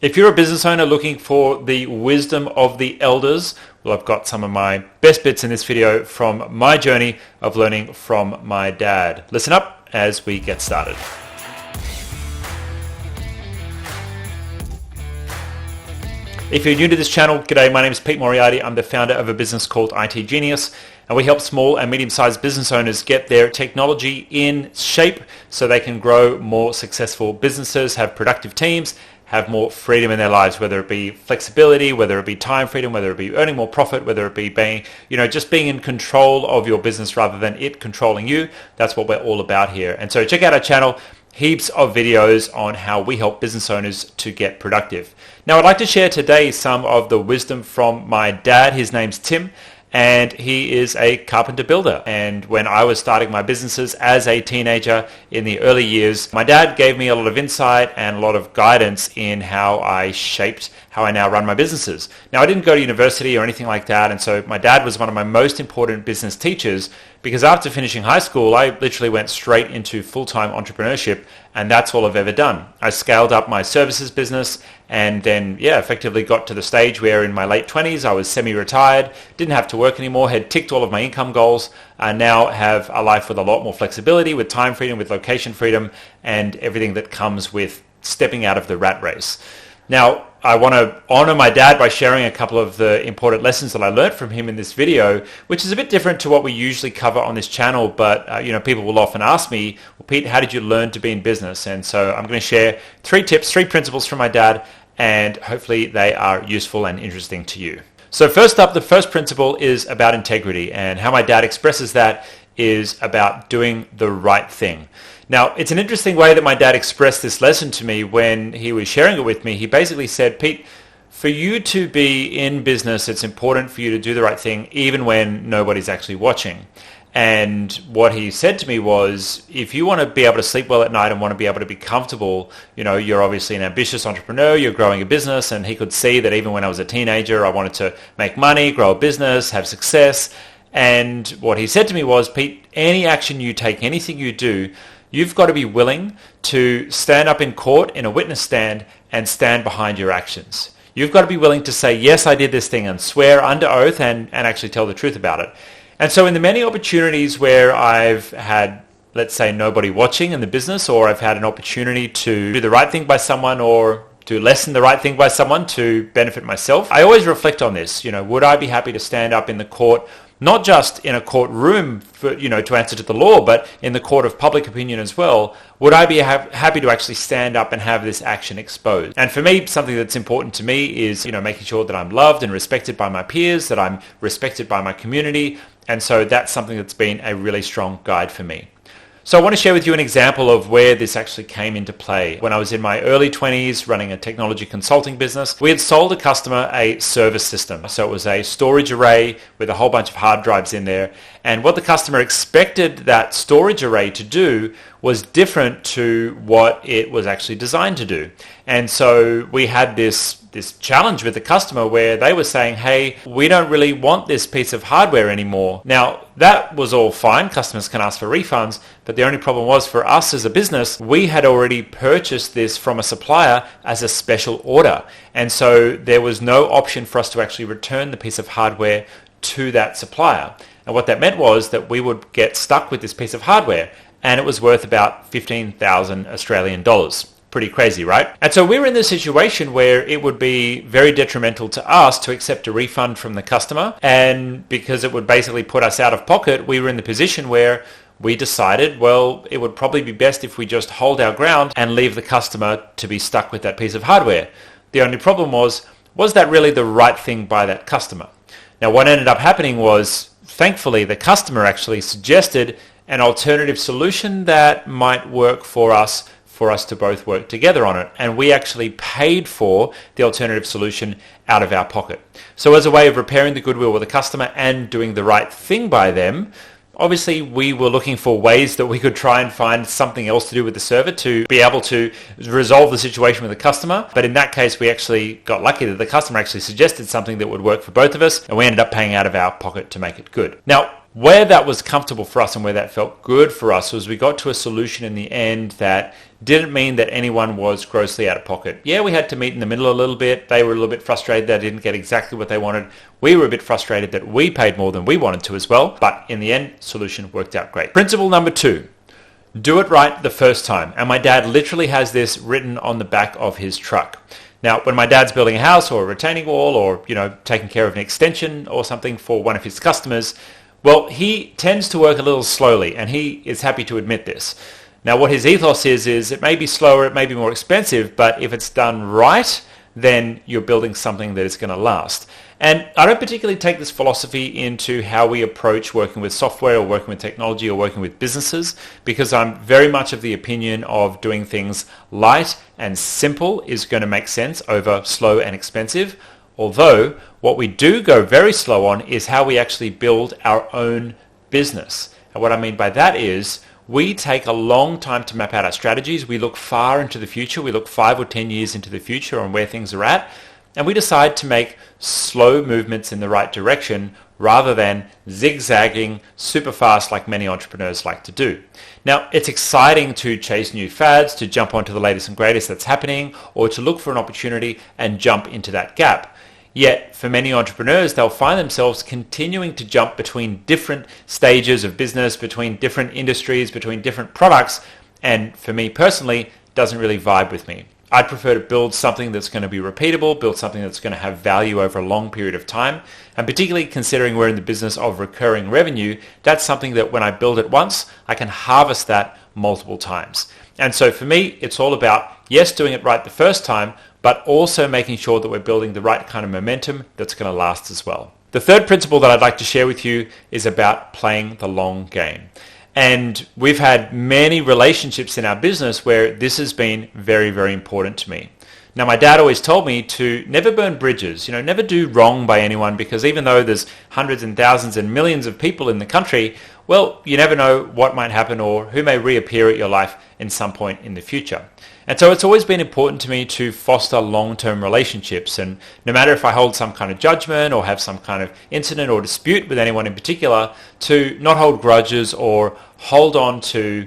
If you're a business owner looking for the wisdom of the elders, well, I've got some of my best bits in this video from my journey of learning from my dad. Listen up as we get started. If you're new to this channel, g'day, my name is Pete Moriarty. I'm the founder of a business called itGenius, and we help small and medium-sized business owners get their technology in shape so they can grow more successful businesses, have productive teams, have more freedom in their lives, whether it be flexibility, whether it be time freedom, whether it be earning more profit, whether it be being, just being in control of your business rather than it controlling you. That's what we're all about here. And so check out our channel. Heaps of videos on how we help business owners to get productive. Now, I'd like to share today some of the wisdom from my dad. His name's Tim, and he is a carpenter builder. And when I was starting my businesses as a teenager in the early years, my dad gave me a lot of insight and a lot of guidance in how I shaped how I now run my businesses. Now, I didn't go to university or anything like that, and so my dad was one of my most important business teachers, because after finishing high school, I literally went straight into full-time entrepreneurship, and that's all I've ever done. I scaled up my services business and then, effectively got to the stage where in my late 20s, I was semi-retired, didn't have to work anymore, had ticked all of my income goals, and now have a life with a lot more flexibility, with time freedom, with location freedom, and everything that comes with stepping out of the rat race. Now, I want to honor my dad by sharing a couple of the important lessons that I learned from him in this video, which is a bit different to what we usually cover on this channel. But, people will often ask me, well, Pete, how did you learn to be in business? And so I'm going to share 3 tips, 3 principles from my dad, and hopefully they are useful and interesting to you. So first up, the first principle is about integrity, and how my dad expresses that is about doing the right thing. Now, it's an interesting way that my dad expressed this lesson to me when he was sharing it with me. He basically said, Pete, for you to be in business, it's important for you to do the right thing even when nobody's actually watching. And what he said to me was, if you want to be able to sleep well at night and want to be able to be comfortable, you're obviously an ambitious entrepreneur, you're growing a business, and he could see that even when I was a teenager, I wanted to make money, grow a business, have success. And what he said to me was, Pete, any action you take, anything you do, you've got to be willing to stand up in court in a witness stand and stand behind your actions. You've got to be willing to say, yes, I did this thing, and swear under oath and actually tell the truth about it. And so in the many opportunities where I've had, let's say, nobody watching in the business, or I've had an opportunity to do the right thing by someone or to lessen the right thing by someone to benefit myself, I always reflect on this. Would I be happy to stand up in the court, not just in a courtroom for, to answer to the law, but in the court of public opinion as well? Would I be happy to actually stand up and have this action exposed? And for me, something that's important to me is, making sure that I'm loved and respected by my peers, that I'm respected by my community. And so that's something that's been a really strong guide for me. So I want to share with you an example of where this actually came into play. When I was in my early 20s running a technology consulting business, we had sold a customer a service system. So it was a storage array with a whole bunch of hard drives in there. And what the customer expected that storage array to do was different to what it was actually designed to do. And so we had this challenge with the customer where they were saying, hey, we don't really want this piece of hardware anymore. Now, that was all fine. Customers can ask for refunds, but the only problem was for us as a business, we had already purchased this from a supplier as a special order. And so there was no option for us to actually return the piece of hardware to that supplier. And what that meant was that we would get stuck with this piece of hardware, and it was worth about 15,000 Australian dollars. Pretty crazy, right? And so we were in this situation where it would be very detrimental to us to accept a refund from the customer. And because it would basically put us out of pocket, we were in the position where we decided, well, it would probably be best if we just hold our ground and leave the customer to be stuck with that piece of hardware. The only problem was that really the right thing by that customer? Now, what ended up happening was, thankfully, the customer actually suggested an alternative solution that might work for us to both work together on it. And we actually paid for the alternative solution out of our pocket. So as a way of repairing the goodwill with the customer and doing the right thing by them, obviously we were looking for ways that we could try and find something else to do with the server to be able to resolve the situation with the customer. But in that case, we actually got lucky that the customer actually suggested something that would work for both of us, and we ended up paying out of our pocket to make it good. Now, Where that was comfortable for us and where that felt good for us was we got to a solution in the end that didn't mean that anyone was grossly out of pocket. Yeah, we had to meet in the middle a little bit. They were a little bit frustrated they didn't get exactly what they wanted. We were a bit frustrated that we paid more than we wanted to as well. But in the end, solution worked out great. Principle number 2, do it right the first time. And my dad literally has this written on the back of his truck. Now, when my dad's building a house or a retaining wall or, taking care of an extension or something for one of his customers, well, he tends to work a little slowly, and he is happy to admit this. Now, what his ethos is it may be slower, it may be more expensive, but if it's done right, then you're building something that is going to last. And I don't particularly take this philosophy into how we approach working with software or working with technology or working with businesses, because I'm very much of the opinion of doing things light and simple is going to make sense over slow and expensive. Although what we do go very slow on is how we actually build our own business. And what I mean by that is we take a long time to map out our strategies. We look far into the future. We look 5 or 10 years into the future on where things are at. And we decide to make slow movements in the right direction rather than zigzagging super fast like many entrepreneurs like to do. Now, it's exciting to chase new fads, to jump onto the latest and greatest that's happening, or to look for an opportunity and jump into that gap. Yet, for many entrepreneurs, they'll find themselves continuing to jump between different stages of business, between different industries, between different products, and for me personally, doesn't really vibe with me. I'd prefer to build something that's going to be repeatable, build something that's going to have value over a long period of time, and particularly considering we're in the business of recurring revenue, that's something that when I build it once, I can harvest that multiple times. And so for me, it's all about, yes, doing it right the first time, but also making sure that we're building the right kind of momentum that's going to last as well. The third principle that I'd like to share with you is about playing the long game. And we've had many relationships in our business where this has been very, very important to me. Now, my dad always told me to never burn bridges, never do wrong by anyone, because even though there's hundreds and thousands and millions of people in the country, well, you never know what might happen or who may reappear at your life in some point in the future. And so it's always been important to me to foster long-term relationships. And no matter if I hold some kind of judgment or have some kind of incident or dispute with anyone in particular, to not hold grudges or hold on to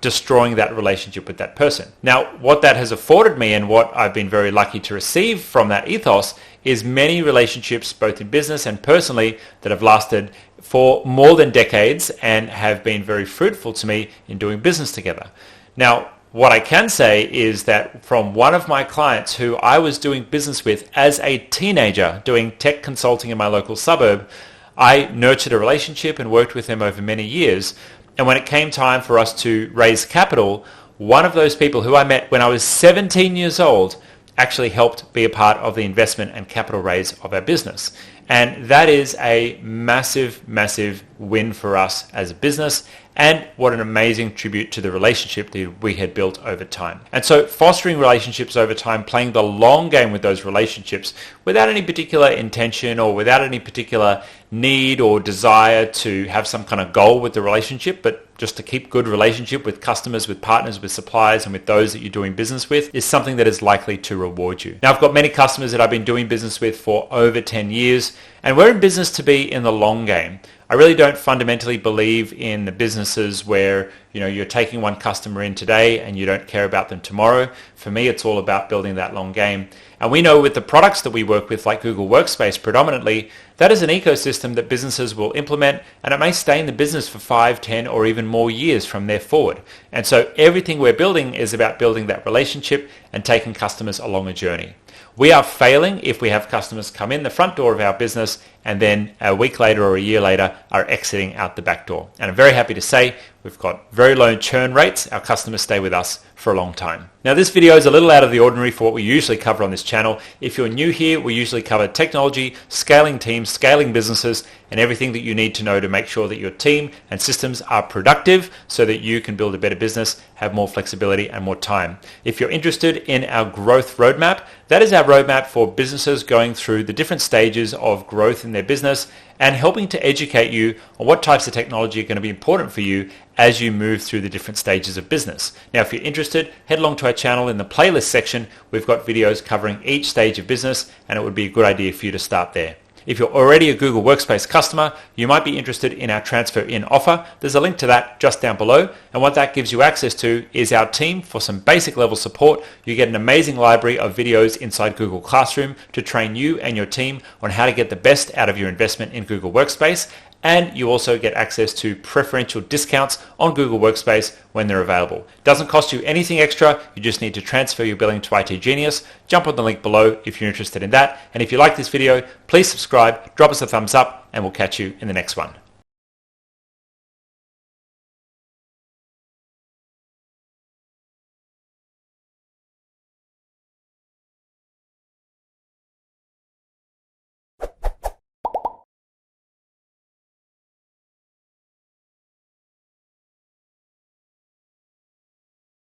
destroying that relationship with that person. Now, what that has afforded me and what I've been very lucky to receive from that ethos is many relationships, both in business and personally, that have lasted for more than decades and have been very fruitful to me in doing business together. Now, what I can say is that from one of my clients who I was doing business with as a teenager, doing tech consulting in my local suburb, I nurtured a relationship and worked with him over many years. And when it came time for us to raise capital, one of those people who I met when I was 17 years old actually helped be a part of the investment and capital raise of our business. And that is a massive, massive win for us as a business, and what an amazing tribute to the relationship that we had built over time. And so fostering relationships over time, playing the long game with those relationships without any particular intention or without any particular need or desire to have some kind of goal with the relationship, but just to keep good relationship with customers, with partners, with suppliers, and with those that you're doing business with, is something that is likely to reward you. Now, I've got many customers that I've been doing business with for over 10 years, and we're in business to be in the long game. I really don't fundamentally believe in the businesses where you're taking one customer in today and you don't care about them tomorrow. For me, it's all about building that long game. And we know with the products that we work with, like Google Workspace predominantly, that is an ecosystem that businesses will implement, and it may stay in the business for 5, 10, or even more years from there forward. And so everything we're building is about building that relationship and taking customers along a journey. We are failing if we have customers come in the front door of our business and then a week later or a year later are exiting out the back door. And I'm very happy to say we've got very low churn rates. Our customers stay with us for a long time. Now, this video is a little out of the ordinary for what we usually cover on this channel. If you're new here, we usually cover technology, scaling teams, scaling businesses, and everything that you need to know to make sure that your team and systems are productive so that you can build a better business, have more flexibility and more time. If you're interested in our growth roadmap, that is our roadmap for businesses going through the different stages of growth in their business and helping to educate you on what types of technology are going to be important for you as you move through the different stages of business. Now, if you're interested, head along to our channel. In the playlist section, we've got videos covering each stage of business, and it would be a good idea for you to start there. If you're already a Google Workspace customer, you might be interested in our transfer in offer. There's a link to that just down below. And what that gives you access to is our team for some basic level support. You get an amazing library of videos inside Google Classroom to train you and your team on how to get the best out of your investment in Google Workspace. And you also get access to preferential discounts on Google Workspace when they're available. Doesn't cost you anything extra. You just need to transfer your billing to itGenius. Jump on the link below if you're interested in that. And if you like this video, please subscribe, drop us a thumbs up, and we'll catch you in the next one.